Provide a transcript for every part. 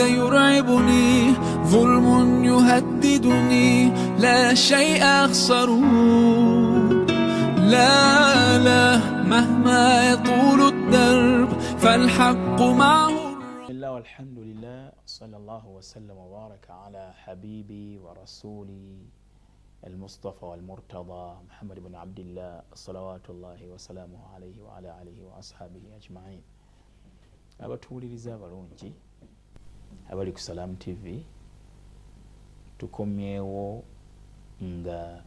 يرعبني ظلم يهددني لا شيء أخسره لا مهما يطول الدرب فالحق معه. بسم الله والحمد لله صلى الله وسلم وبارك على حبيبي ورسولي المصطفى والمرتضى محمد بن عبد الله صلوات الله وسلامه عليه وعلى آله وأصحابه أجمعين. abatuliriza abalungi abali ku Salam TV, tukomyewo nga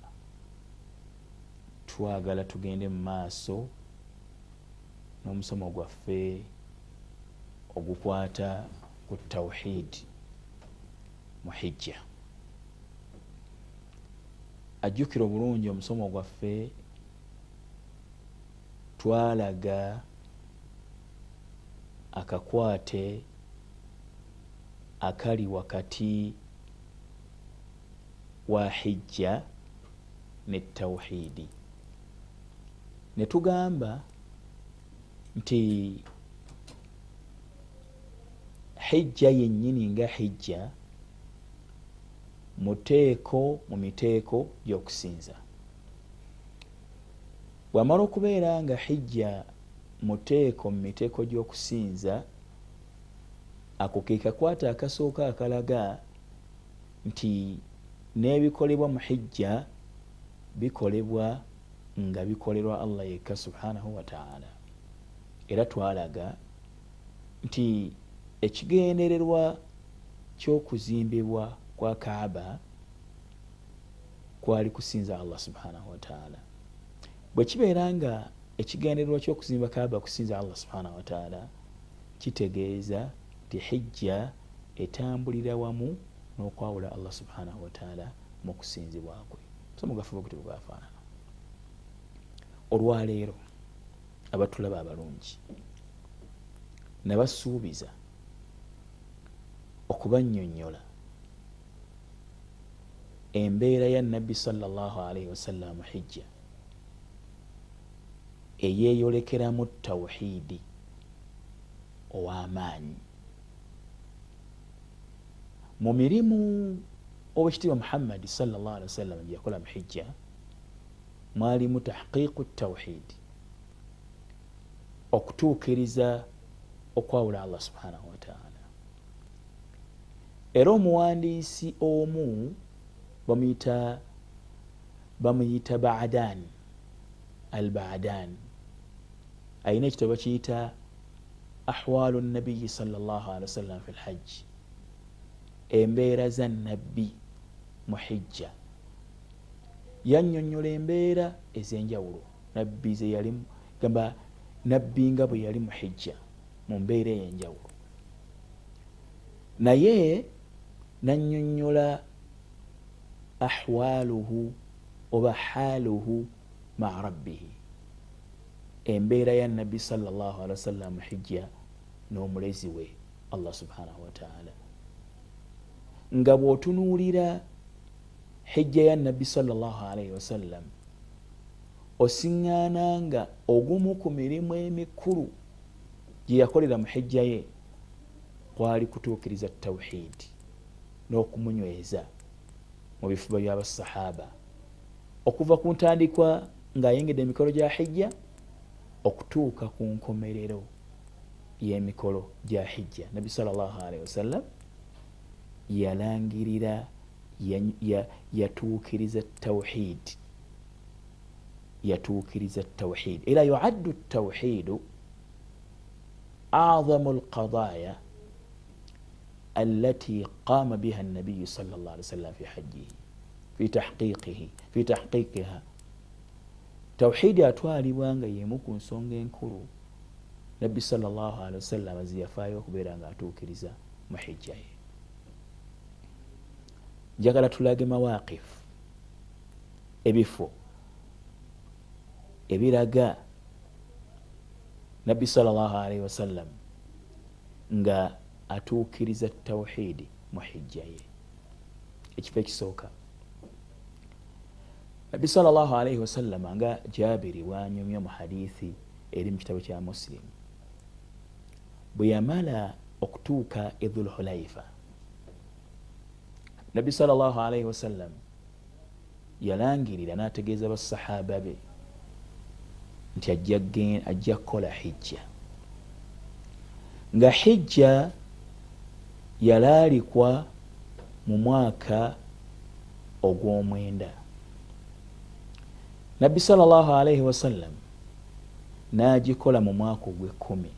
twagala tugende mu maaso n'omusomo gwaffe ogukwata ku tawhid mu hijja. Ajjukira obulungi omusomo gwaffe twalaga akakwate akali wakati wa hijja ne tawhidi. Ne tugamba nti hijja yennyini nga hijja muteeko mu miteeko gy'okusinza. Bw'amala okubeera nga hijja muteeko mu miteeko gy'okusinza, ako ke kakwata akasooka akalaga nti n'ebikolebwa mu hijja bikolebwa nga bikolerwa Allah yekka subhanahu wa ta'ala. Era twalaga nti ekigendererwa ky'okuzimbibwa kwa Kaaba kwali kusinza Allah subhanahu wa ta'ala. Bwe kibeera nga ekigendererwa ky'okuzimba Kaaba kusinza Allah subhanahu wa ta'ala, kitegeeza nti hijja etambulira wamu n'okwawula Allah subhanahu wa ta'ala mu kusinzibwa kwe. Omusomo gwaffe bwe bwafaanana. Olwaleero abatulaba abalungi nabasuubiza okubannyonnyola embeera ya Nabbi sallallahu alaihi wasallam hijja eyeeyolekeramu tawhidi ow'amaanyi. Mu mirimu Oweekitiibwa Muhammad sallallahu alaihi wasallam gye yakola mu hijja mwalimu tahqiiqu tawhidi, okutuukiriza okwawula Allah subhanahu wa ta'ala. Era omuwandiisi omu bamuyita Ba'dan al-Ba'dan, ayina ekitabo kiyita ahwalu nabiyyi sallallahu alaihi wasallam fil hajj, embeera za nabbi mu hijja. Yannyonnyola embeera ez'enjawulo nabbi ze yalimu, gamba nabbi nga bwe yali mu hijja mu mbeera ey'enjawulo. Naye nannyonnyola ahwaluhu oba haaluhu ma rabbihi, embeera ya nabbi sallallahu alaihi wasallam mu hijja n'omulezi we Allah subhanahu wa ta'ala. Nga bw'otunuulira hijja ya nabbi sallallahu alaihi wasallam, osiŋŋaana nga ogumu ku mirimu emikulu gye yakolera mu hijja ye kwali kutuukiriza tawhidi n'okumunyweza mu bifuba by'abasahaba, okuva ku ntandikwa ng'ayengedde emikolo gya hijja okutuuka ku nkomerero y'emikolo gya hijja. Nabbi sallallahu alaihi wasallam yalangirira yatuukiriza tawhid. Era yu'addu tawhidu أعظم القضايا التي قام بها النبي صلى الله عليه وسلم في حجه في تحقيقها. توحيد atwalibwa nga yemu ku nsonga enkulu Nabbi sallallahu alaihi wasallam ziyafaayo okubeera nga atuukiriza mu hijja ye. Njagala tulage mawaqif, ebifo ebiraga Nabbi sallallahu alaihi wasallam nga atuukiriza tawhidi mu hijja ye. Ekifo ekisooka, Nabbi sallallahu alaihi wasallam nga Jabiri bw'anyumya mu hadithi eri mu kitabo kya Muslim, bwe yamala okutuuka e Dhul Hulaifa. Nabbi sallallahu alaihi wasallam yalangirira n'ategeeza basahaba be nti ajja kukola hijja, nga hijja yalaalikwa mu mwaka ogw'omwenda. Nabbi sallallahu alaihi wasallam n'agikola mu mwaka ogw'ekkumi,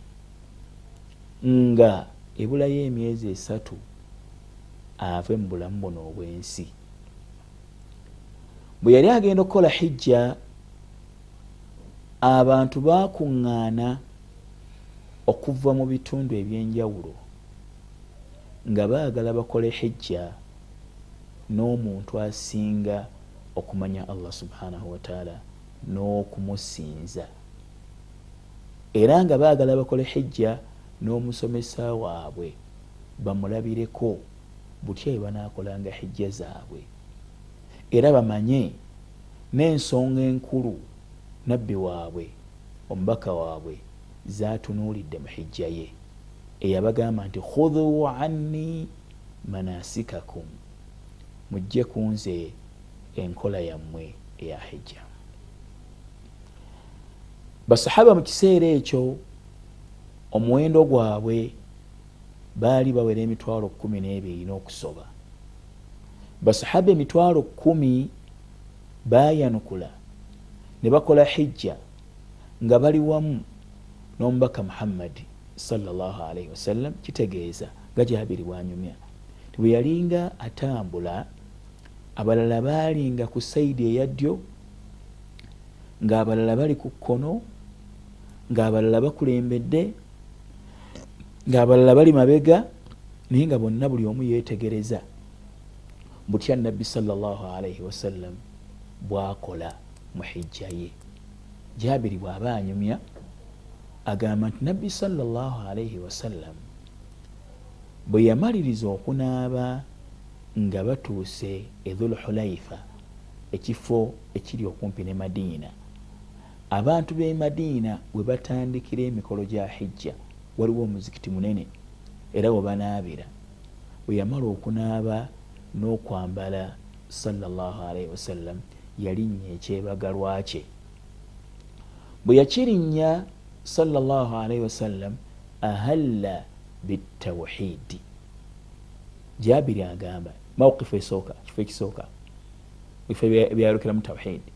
nga ebulayo emyezi 3 ave mu bulamu buno obw'ensi. Bwe yali agenda okukola hijja, abantu baakuŋŋaana okuva mu bitundu eby'enjawulo nga baagala bakole hijja n'omuntu asinga okumanya Allah subhanahu wa ta'ala n'okumusinza, era nga baagala bakole hijja n'omusomesa waabwe bamulabireko butya bwe banaakolanga hijja zaabwe, era bamanye n'ensonga enkulu nabbi waabwe omubaka waabwe zaatunuulidde mu hijja ye, eyabagamba nti khudhu anni manasikakum, mujje kunze enkola yammwe eya hijja. Basahaba mu kiseera ekyo omuwendo gwabwe baali bawera 12,000 n'okusoba. Basahaba 10,000 baayanukula ne bakola hijja nga bali wamu n'omubaka Muhammad sallallahu alaihi wasallam. Kitegeeza nga Jaabiri bw'anyumya nti bwe yalinga atambula, abalala baalinga ku sayidi eya ddyo, ng'abalala bali ku kkono, ng'abalala bakulembedde, ng'abalala bali mabega, naye nga bonna buli omu yeetegereza butya Nabbi sallallahu alaihi wasallam bw'akola mu hijja ye. Jaabiri bw'aba anyumya agamba nti Nabbi sallallahu alaihi wasallam bwe yamaliriza okunaaba nga batuuse e Dhul Hulaifa, ekifo ekiri okumpi ne Madiina, abantu b'e Madiina we batandikira emikolo gya hijja waliwo omuzikiti munene, era we banaabira. Bwe yamala okunaaba n'okwambala sallallahu alaihi wasallam yalinnya ekyebagalwa kye. Bwe yakirinnya sallallahu alaihi wasallam ahalla bitawhidi. Jaabiri agamba mawqifu esooka, kifo ekisooka bifo ebyayolekeramu tawhidi.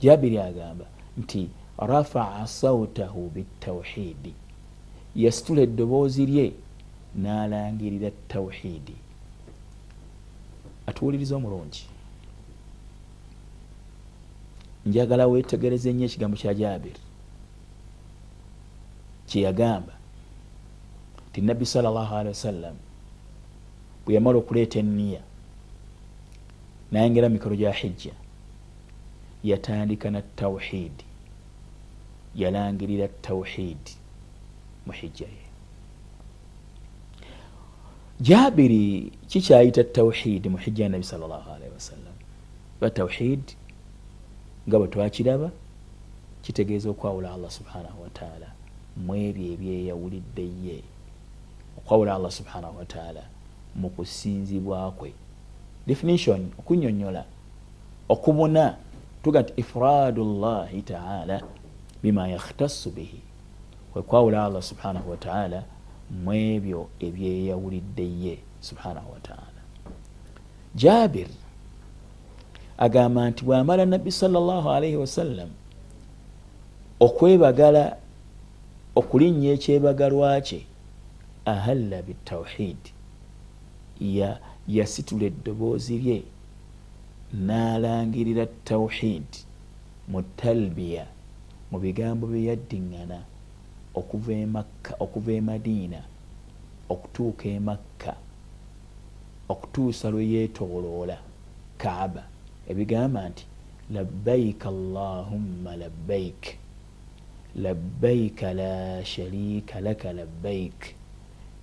Jaabiri agamba nti rafa'a sawtahu bitawhidi, yasitula eddoboozi lye n'alangirira tawhidi. Atuwuliriza omulungi, njagala weetegereze nnyo ekigambo kya Jaabiri kye yagamba nti Nabbi sallallahu alaihi wasallam bwe yamala okuleeta enniya n'ayingira mikolo gya hijja, yatandika na tawhidi, yalangirira tawhidi mu hijja ye. Jaabiri kikyayita tawhidi mu hijja ya Nabbi sallallahu alaihi wasallam. Ba tawhidi nga bwe twakiraba kitegeeza okwawula Allah subhanahu wa ta'ala mu ebyo ebyeyawulidde ye, okwawula Allah subhanahu wa ta'ala mu kusinzibwa kwe. Definition okunyonyola okubuna tuga nti ifradullahi ta'ala bima yakhtassu bihi, kwe kwawula Allah subhanahu wa ta'ala mu ebyo ebyeyawulidde ye subhanahu wa ta'ala. Jaabir agamba nti bw'amala Nabbi sallallahu alaihi wasallam okwebagala okulinnya ekyebagalwa kye, ahalla bitawhidi, yasitula eddoboozi lye n'alangirira tawhidi mu talbiya, mu bigambo bye yaddiŋŋana okuva e Madiina okutuuka e Makka okutuusa lwe yeetooloola Kaaba, ebigamba nti labbaik allahumma labbaik labbaik la sharika laka labbaik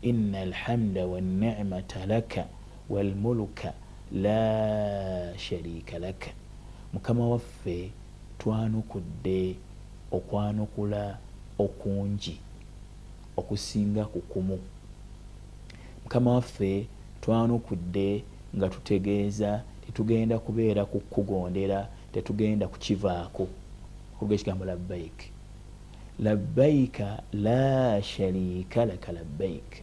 inna alhamda wanni'mata laka walmulka la sharika laka. Mukama waffe twanukudde okwanukula okungi okusinga ku kumu, mukama waffe twanukudde nga tutegeeza tetugenda kubeera kukugondera, tetugenda kukivaako kuga ekigambo labbaik. Labbaika la sharika laka labbaik.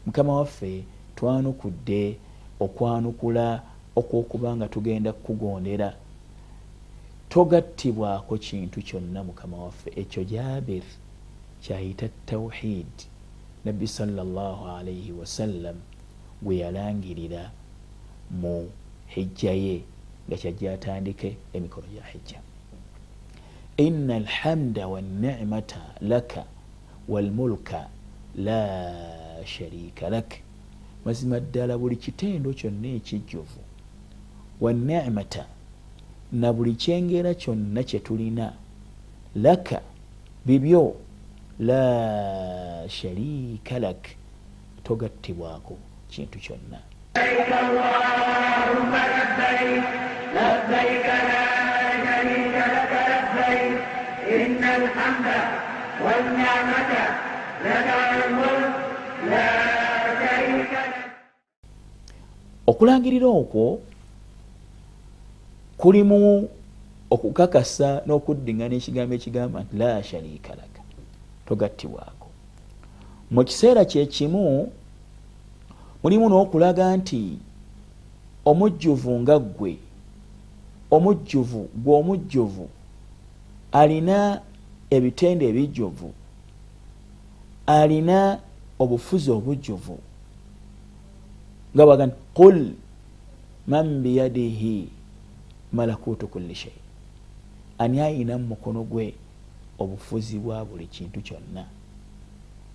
Mukama waffe twanukudde okwanukula okwokuba nga tugenda kukugondera, togattibwako kintu kyonna mukama waffe. Ekyo Jabir kyayita tawhid nabbi sallallahu alayhi wasallam gwe yalangirira mu hijja ye nga kyajja atandike emikolo gya hijja. Inna alhamda wanni'mata laka walmulka la sharika lak. Mazima ddala buli kitendo kyonna ekijjuvu, wanni'mata na buli kyengera kyonna kye tulina, laka bibyo, la sharika lak togattibwako kintu kyonna. اللهم لبيك لبيك لا شريك لك لبيك إن الحمد والنعمة لك والملك لا شريك لك. Okulangirira okwo kulimu okukakasa n'okuddingana ekigambo ekigamba nti la sharika laka, togattibwako. Mu kiseera kye kimu mulimu n'okulaga nti omujjuvu nga ggwe, omujjuvu gwe omujjuvu alina ebitende ebijjuvu, alina obufuzi obujjuvu, nga baga nti qul man biyadihi malakutu kulli shay, ani ayina mu mukono gwe obufuzi bwa buli kintu kyonna,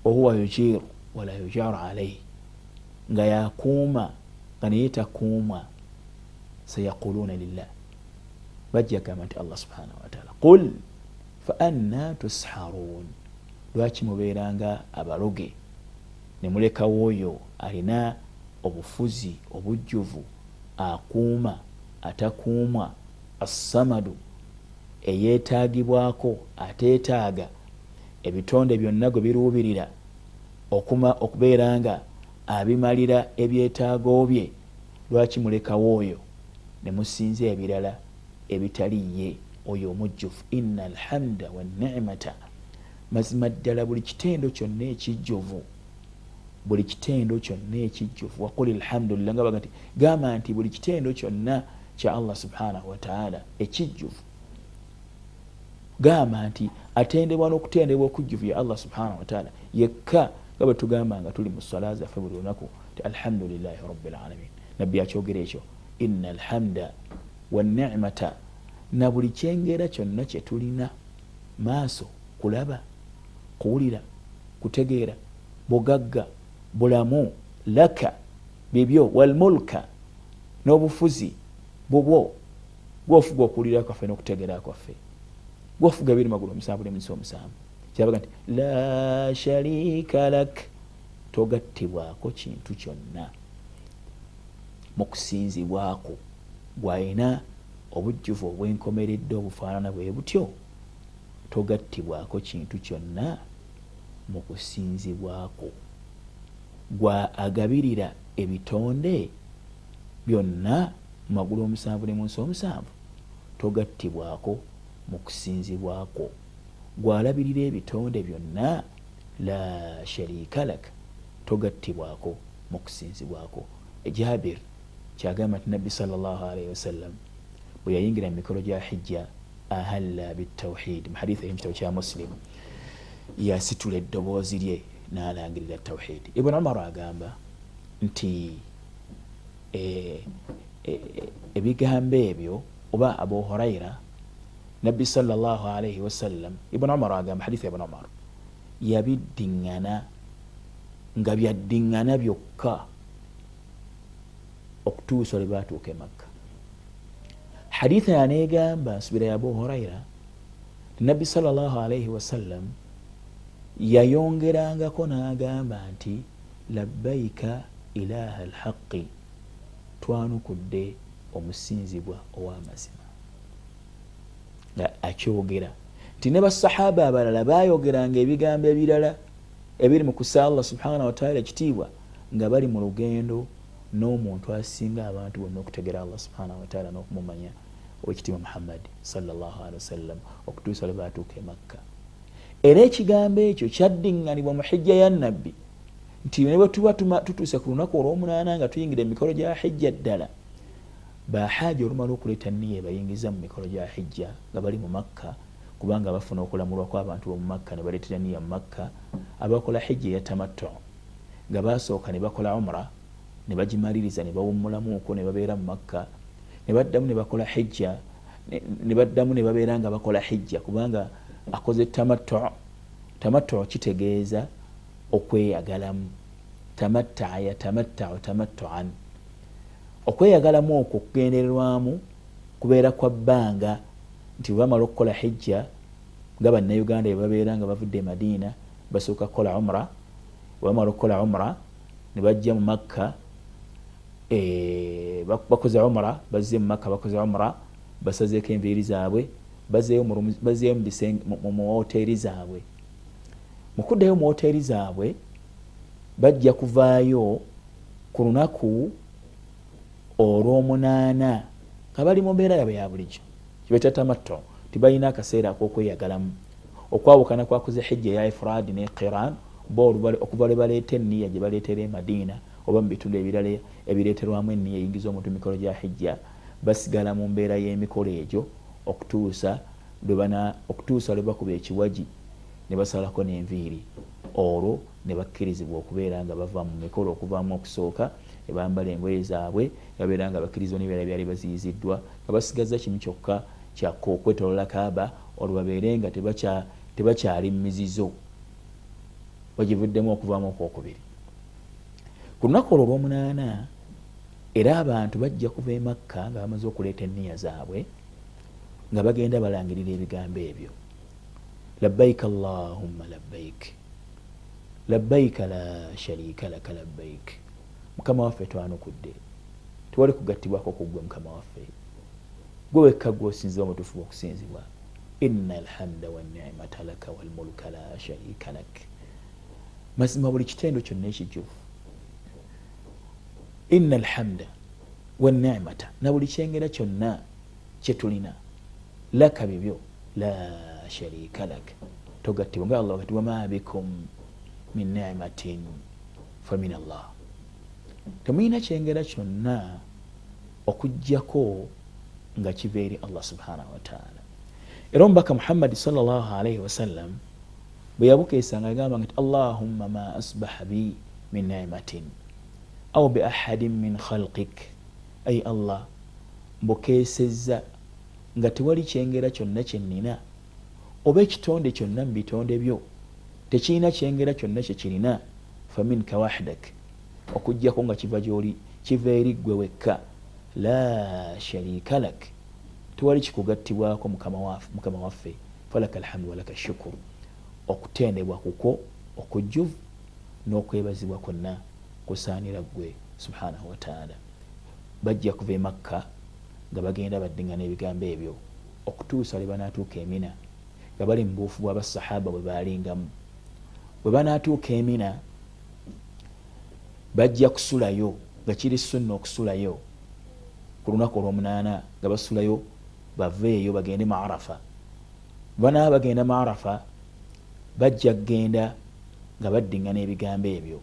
ohuwa yujiru wala yujaru alayhi, nga yakuuma nga naye takuumwa. Sayaquluna lillah, bajja gamba nti Allah subhanahu wa ta'ala. Qul fa anna tusharun, lwaki mubeeranga abaloge ne mulekawo oyo alina obufuzi obujjuvu, akuuma atakuumwa, assamadu eyeetaagibwako ateetaaga, ebitonde byonna gwe biruubirira okubeera nga abimalira ebyetaago bye. Lwaki mulekawo oyo ne musinza ebirala ebitali ye oyo omujjuvu? Inna alhamda wanni'mata, mazima ddala buli kitendo kyonna ekijjuvu, buli kitendo kyonna ekijjuvu. Waqul alhamdulillah, nga baga nti gamba nti buli kitendo kyonna kya Allah subhanahu wa ta'ala ekijjuvu, gamba nti atendebwa n'okutendebwa okujjuvu ya Allah subhanahu wa ta'ala yekka, nga bwe tugamba nga tuli mu ssala zaffe buli lunaku ti alhamdulillahi rabbil alamin. Nabbi akyogera ekyo, inna alhamda wanni'mata, na buli kyengera kyonna kye tulina, maaso kulaba, kuwulira, kutegeera, bugagga, bulamu, laka bibyo, walmulka n'obufuzi bubwo, gwofuga okuwulira kwaffe n'okutegeera kwaffe, gwofuga biri magulu omusanvu n'emiso omusanvu. Kyabaga nti la sharika lak, togattibwako kintu kyonna mu kusinzibwako. Bw'alina obujjuvu obwenkomeredde obufaanana bwe butyo, togattibwako kintu kyonna mu kusinzibwako. Gwa agabirira ebitonde byonna mu magulu omusanvu ne mu nsi omusanvu, togattibwako mu kusinzibwako. Gwalabirira ebitonde byonna, la sharika lak, togattibwako mu kusinzibwako. Jabir kyagamba nti nabbi sallallahu alayhi wasallam bwe yayingira mu mikolo gya hijja, ahalla bitawhid, mu hadithi eri mu kitabo kya Muslim, yasitula eddoboozi lye n'alangirira tawhid. Ibn Umar agamba nti ebigambo ebyo, oba Abu Huraira, nabbi sallallahu alayhi wasallam, Ibn Umar agamba, hadithi ya Ibn Umar, yabiddiŋŋana nga byaddiŋŋana byokka okutuusa lwe baatuuka e Makka. Hadithi yaneegamba, nsubira ya Abu Huraira, nabbi sallallahu alayhi wasallam yayongerangako n'agamba nti labbaika ilaha alhaqi, twanukudde omusinzibwa ow'amazima. Akyogera nti ne basahaba abalala bayogeranga ebigambo ebirala ebiri mu kussa Allah subhanahu wa ta'ala ekitiibwa, nga bali mu lugendo n'omuntu asinga abantu bonna okutegera Allah subhanahu wa ta'ala n'okumumanya owekitiibwa Muhammad sallallahu alaihi wasallam okutuusa lwe baatuuka e Makka. Era ekigambo ekyo kyaddiŋŋanibwa mu hijja ya nabbi nti ne bwe tuba tutuuse ku lunaku olw'omunaana nga tuyingira emikolo gya hijja ddala, bahaaji olumala okuleeta nniya bayingiza mu mikolo gya hijja nga bali mu Makka, kubanga bafuna okulamulwa kw'abantu b'omu Makka ne baleetera nniya mu Makka. Abakola hijja ya tamattu nga basooka ne bakola umra ne bagimaliriza ne bawummulamuuko ne babeera mu Makka, ne baddamu ne bakola hijja ne baddamu ne babeera nga bakola hijja, kubanga akoze tamattu. Tamattu kitegeeza okweyagalamu. Tamatta'a yatamatta'u tamattu'an. Okweyagalamu okwo kugendererwamu kubeera kwa bbanga nti bamala okukola hijja nga bannayuganda bwe babeera nga bavudde e Madiina basooka kukola umra. Bamala okukola umra ne bajja mu Makka, bakoze umra, bazze mu Makka bakoze umra, basazeeko enviiri zaabwe, bazzeeyo mu woteeri zaabwe. Mu kuddayo mu woteeri zaabwe bajja kuvaayo ku lunaku olw'omunaana nga bali mu mbeera yaabwe ya bulijjo kibeeta tamattu, tibalina akaseera ak'okweyagalamu. Okwawukana kwakoze hijja ya ifraadi ne qiran bo okuva lwe baleeta enniya gye baleetera e Madiina oba mu bitundu ebirala ebireeterwamu enniya eyingiza omuntu mikolo gya hijja, basigala mu mbeera y'emikolo egyo okutuusa lwe bakuba ekiwaji ne basalako n'enviiri. Olwo ne bakkirizibwa okubeera nga bava mu mikolo okuvaamu okusooka ne bambala engoye zaabwe, babeera nga bakkirizibwa n'ebyala byali baziyiziddwa, nga basigaza kimu kyokka kyakka okwetolola Kaaba, olwo babeere nga tebakyali mu mizizo, bagivuddemu okuvaamu okwokubiri. Ku lunaku olwo olw'omunaana era abantu bajja kuva e Makka nga bamaze okuleeta enniya zaabwe nga bagenda balangirira ebigambo ebyo. Labbaik Allahumma labbaik, labbaik la sharika laka labbaik. Mukama waffe twanukudde, tewali kugattibwako ku ggwe Mukama waffe, gwe wekka gw'osinzibwa mutuufu okusinzibwa. Inna alhamda wanni'mata laka walmulka la sharika lak. Mazima buli kitendo kyonna ekijjuvu. Inna alhamda wanni'mata, na buli kyengera kyonna kye tulina, laka bibyo, la sharika lak, togattibwa nga Allah gati wama bikum min ni'matin fa min Allah. Temulina kyengera kyonna okujjako nga kiva eri Allah subhanahu wa ta'ala. Era omubaka Muhammad sallallahu alayhi wasallam bwe yabukeesanga agamba nti Allahumma ma asbaha bi min ni'matin aw bi ahadin min khalqik, ay Allah mbukeesezza nga tewali kyengera kyonna kye nnina oba ekitonde kyonna mu bitonde byo tekirina kyengera kyonna kye kirina, faminka wahdak, okujjako nga kiva gy'oli, kiva eri ggwe wekka, la sharika lak, tewali kikugattibwako Mukama waffe, falaka alhamdu walaka shukuru, okutendebwa kukwo okujjuvu n'okwebazibwa kwonna kusaanira ggwe subhanahu wa ta'ala. Bajja kuva e Makka nga bagenda baddiŋŋana ebigambo ebyo okutuusa lwe banaatuuka e Mina nga bali mu buufu bw'abasahaba bwe baalingamu. Bwe banaatuuka e Mina bajja kusulayo, nga kiri sunna okusulayo ku lunaku olw'omunaana, nga basulayo baveeyo bagende mu Arafa. Banaaba bagenda mu Arafa bajja kgenda nga baddiŋŋana ebigambo ebyo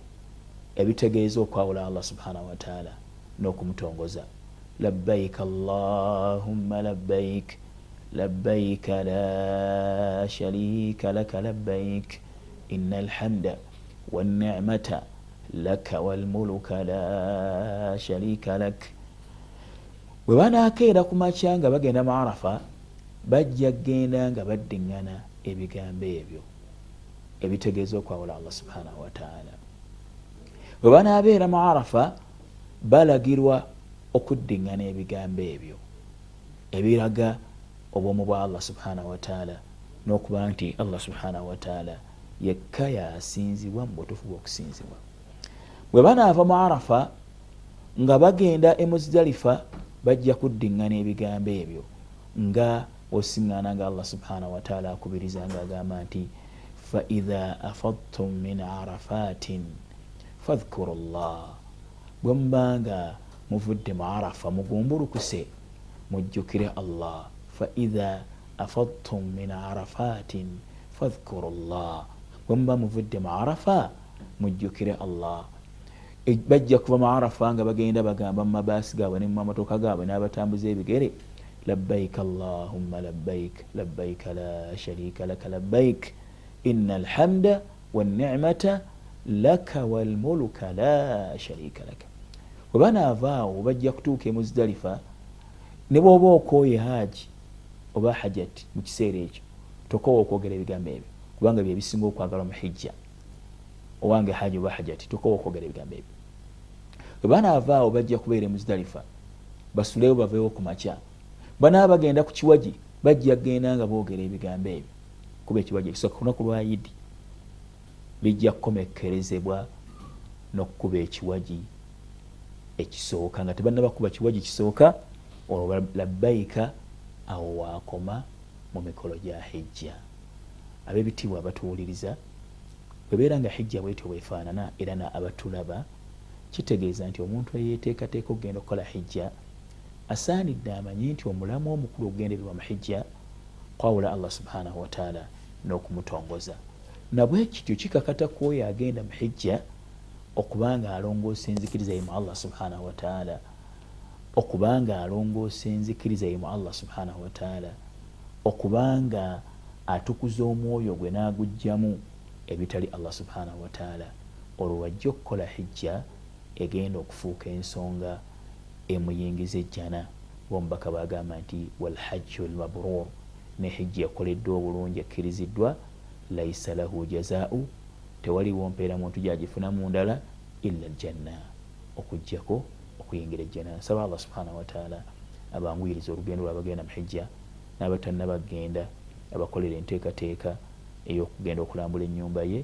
ebitegeeza okwawula Allah subhanahu wa ta'ala n'okumutongoza. Labbaik Allahumma labbaik, labbaik la sharika laka labbaik, inna alhamda wanni'mata laka walmuluka la sharika lak. Bwe banaakeera ku makya nga bagenda mu Arafa bajja kgenda nga baddiŋŋana ebigambo ebyo ebitegeeza okwawula Allah subhanahu wa ta'ala. Bwe banaabeera mu Arafa balagirwa okuddiŋŋana ebigambo ebyo ebiraga obwomu bwa Allah subhanahu wa ta'ala n'okuba nti Allah subhanahu wa ta'ala yekka yasinzibwa mu butuufu bw'okusinzibwa. Bwe banaava mu Arafa nga bagenda e Muzdalifa bajja kuddiŋŋana ebigambo ebyo nga osiŋŋaana nga Allah subhanahu wa ta'ala akubiriza nga agamba nti fa idha afadtum min arafatin fadhkuru llah, bwe mubanga muvudde mu arafa mugumbulukuse mujjukire allah. faidha afadtum min arafatin fadhkuru llah, bwe muba muvudde mu arafa mujjukire allah. Bajja kuva mu arafa nga bagenda bagamba mu mabaasi gaabwe ne mu mamotoka gaabwe n'abatambuza ebigere, labbaik allahumma labbaik labbaik la sharika laka labbaik inna alhamda wannicmata laka walmuluka la sharika laka. bwe banaavaawo bajja kutuuka e Muzdalifa, ne bw'oba okooye haaji oba hajati mu kiseera ekyo tokoowa okwogera ebigambo ebyo, kubanga bye bisinga okwagalwa mu hijja. owange haaji oba hajati tokoowa okwogera ebigambo ebyo. bwe banaavaawo bajja kubeera e Muzdalifa, basulewo baveewo ku makya. banaaba bagenda ku kiwaji bajja kgenda nga boogera ebigambo ebyo, kuba ekiwaji ekisooka ku lunaku lwa Idi bijja kukomekkerezebwa n'okkuba ekiwaji ekisooka, nga tebannaba kuba kiwaji kisooka, olwo labbayika awo waakoma mu mikolo gya hijja. ab'ebitiibwa abatuwuliriza, bwebeera nga hijja bwetyo bwefaanana era na abatulaba, kitegeeza nti omuntu eyeeteekateeka okugenda okukola hijja asaanidde amanye nti omulamu omukulu okugendererwa mu hijja kwawula Allah subhanahu wataala n'okumutongoza. nabwe kityo kikakata kwoyo agenda mu hijja okubanga alongoosa enzikiriza ye mu Allah subhanahu wataala, okubanga alongoosa enzikiriza ye mu Allah subhanahu wataala, okubanga atukuza omwoyo gwe n'agujjamu ebitali Allah subhanahu wataala. olwo wajja okukola hijja egenda okufuuka ensonga emuyingiza ejjana. bomubaka bagamba nti walhajju almabrur, ne hijja ekoleddwa obulungi ekkiriziddwa, laisa lahu jazaau, tewaliwo mpeera muntu gyagifuna mu ndala illa aljanna, okujjako okuyingira ejjana. nsaba Allah subhanahu wataala abanguyiriza olugendo lwabagenda mu hijja n'abatannabagenda, abakolera enteekateeka ey'okugenda okulambula ennyumba ye.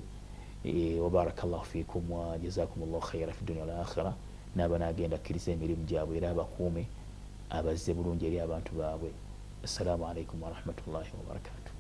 wabarakallahu fikum wa jazakumullahu khaira fi dunya wal akhirah. n'abanagenda akkiriza emirimu gyabwe era abakuume abazze bulungi eri abantu baabwe. assalamu alaikum warahmatullahi wabarakatuh.